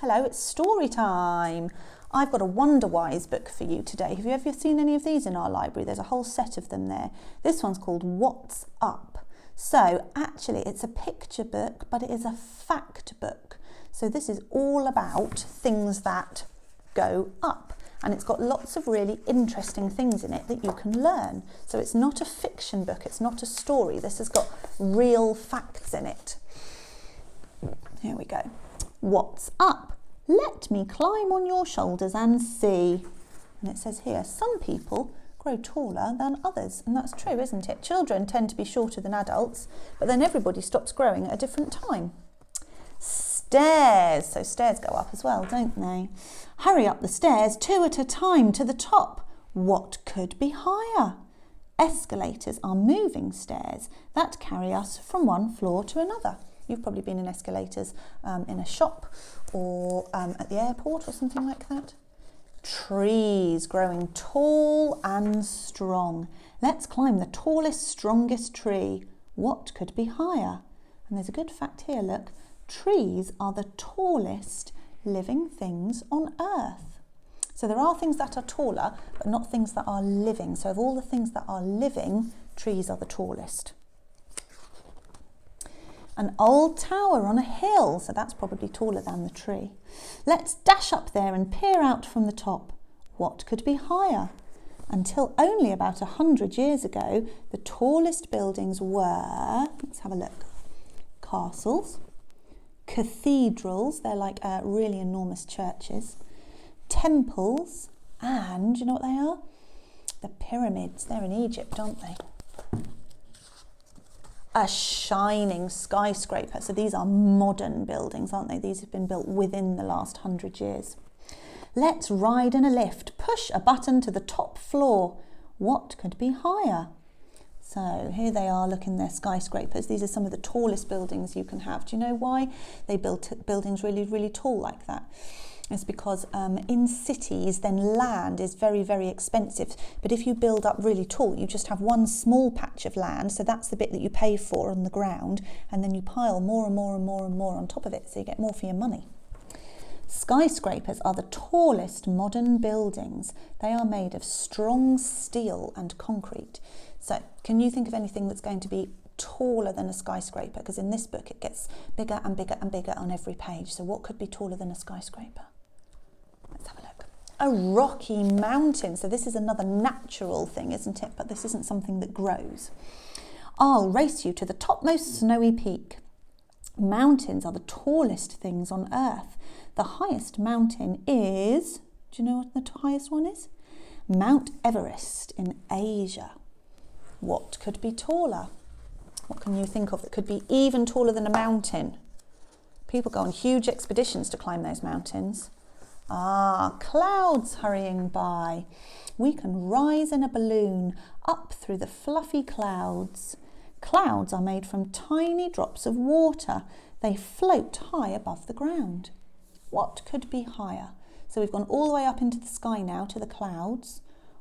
Hello, it's story time. I've got a Wonder Wise book for you today. Have you ever seen any of these in our library? There's a whole set of them there. This one's called What's Up? So actually it's a picture book, but it is a fact book. So this is all about things that go up. And it's got lots of really interesting things in it that you can learn. So it's not a fiction book, it's not a story. This has got real facts in it. Here we go. What's up? Let me climb on your shoulders and see. And it says here, some people grow taller than others. And that's true, isn't it? Children tend to be shorter than adults, but then everybody stops growing at a different time. Stairs. So stairs go up as well, don't they? Hurry up the stairs, 2 at a time to the top. What could be higher? Escalators are moving stairs that carry us from one floor to another. You've probably been in escalators in a shop or at the airport or something like that. Trees growing tall and strong. Let's climb the tallest, strongest tree. What could be higher? And there's a good fact here, look. Trees are the tallest living things on earth. So there are things that are taller, but not things that are living. So of all the things that are living, trees are the tallest. An old tower on a hill, so that's probably taller than the tree. Let's dash up there and peer out from the top. What could be higher? Until only about 100 years ago, the tallest buildings were, let's have a look, castles, cathedrals, they're like really enormous churches, temples, and do you know what they are? The pyramids. They're in Egypt, aren't they? A shining skyscraper. So these are modern buildings, aren't they? These have been built within the last 100 years. Let's ride in a lift. Push a button to the top floor. What could be higher? So here they are, look in their skyscrapers. These are some of the tallest buildings you can have. Do you know why they built buildings really, really tall like that? It's because in cities, then land is very, very expensive. But if you build up really tall, you just have one small patch of land. So that's the bit that you pay for on the ground. And then you pile more and more and more and more on top of it. So you get more for your money. Skyscrapers are the tallest modern buildings. They are made of strong steel and concrete. So can you think of anything that's going to be taller than a skyscraper? Because in this book, it gets bigger and bigger and bigger on every page. So what could be taller than a skyscraper? Let's have a look. A rocky mountain. So this is another natural thing, isn't it? But this isn't something that grows. I'll race you to the topmost snowy peak. Mountains are the tallest things on earth. The highest mountain is, do you know what the highest one is? Mount Everest in Asia. What could be taller? What can you think of that could be even taller than a mountain? People go on huge expeditions to climb those mountains. Ah, clouds hurrying by. We can rise in a balloon up through the fluffy clouds. Clouds are made from tiny drops of water. They float high above the ground. What could be higher? So we've gone all the way up into the sky now to the clouds.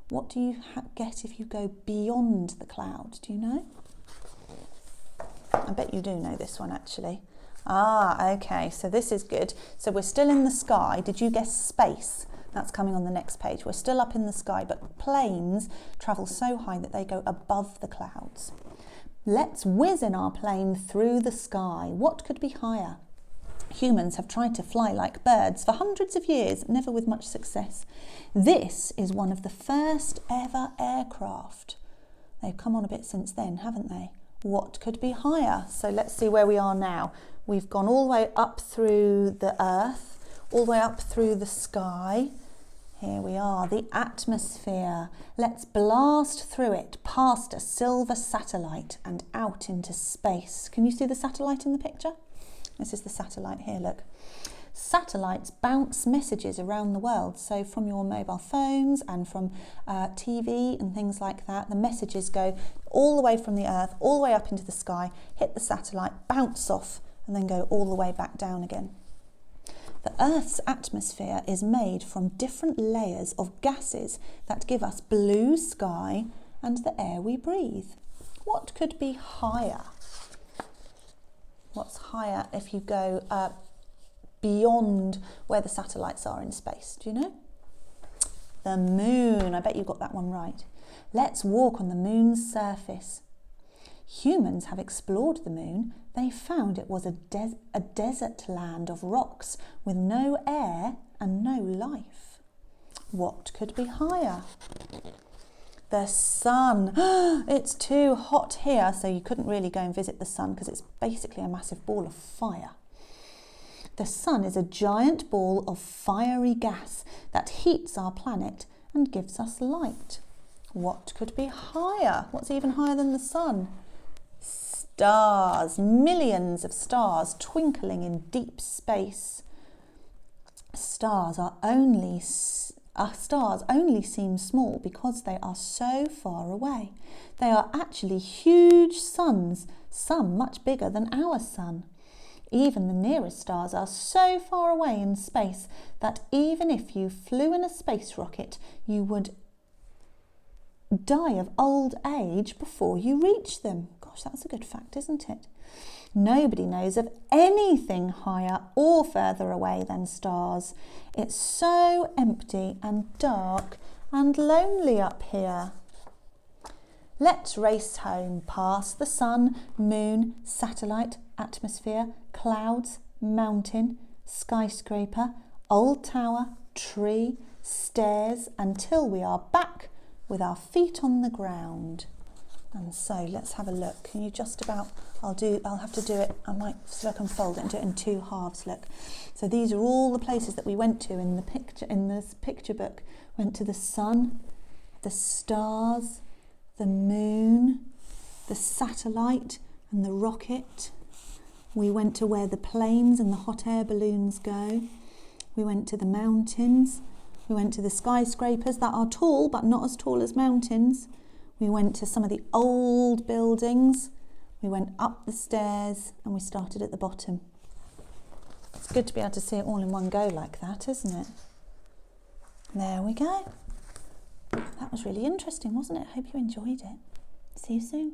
What do you get if you go beyond the clouds? Do you know? I bet you do know this one actually. Ah, okay, so this is good. So we're still in the sky. Did you guess space? That's coming on the next page. We're still up in the sky, but planes travel so high that they go above the clouds. Let's whiz in our plane through the sky. What could be higher? Humans have tried to fly like birds for hundreds of years, never with much success. This is one of the first ever aircraft. They've come on a bit since then, haven't they? What could be higher? So let's see where we are now. We've gone all the way up through the earth, all the way up through the sky. Here we are, the atmosphere. Let's blast through it, past a silver satellite and out into space. Can you see the satellite in the picture? This is the satellite here, look. Satellites bounce messages around the world. So from your mobile phones and from TV and things like that, the messages go all the way from the earth, all the way up into the sky, hit the satellite, bounce off, and then go all the way back down again. The Earth's atmosphere is made from different layers of gases that give us blue sky and the air we breathe. What could be higher? What's higher if you go beyond where the satellites are in space. Do you know? The moon. I bet you got that one right. Let's walk on the moon's surface. Humans have explored the moon. They found it was a desert land of rocks with no air and no life. What could be higher? The sun. It's too hot here, so you couldn't really go and visit the sun because it's basically a massive ball of fire. The sun is a giant ball of fiery gas that heats our planet and gives us light. What could be higher? What's even higher than the sun? Stars. Millions of stars twinkling in deep space. Stars only seem small because they are so far away. They are actually huge suns, some much bigger than our sun. Even the nearest stars are so far away in space that even if you flew in a space rocket, you would die of old age before you reach them. Gosh, that's a good fact, isn't it? Nobody knows of anything higher or further away than stars. It's so empty and dark and lonely up here. Let's race home past the sun, moon, satellite, atmosphere, clouds, mountain, skyscraper, old tower, tree, stairs, until we are back with our feet on the ground. And so let's have a look. Can you just about, I'll have to do it, I might see if I can fold it and do it in two halves, look. So these are all the places that we went to in this picture book. Went to the sun, the stars, the moon, the satellite and the rocket. We went to where the planes and the hot air balloons go. We went to the mountains. We went to the skyscrapers that are tall but not as tall as mountains. We went to some of the old buildings. We went up the stairs and we started at the bottom. It's good to be able to see it all in one go like that, isn't it? There we go. That was really interesting, wasn't it? I hope you enjoyed it. See you soon.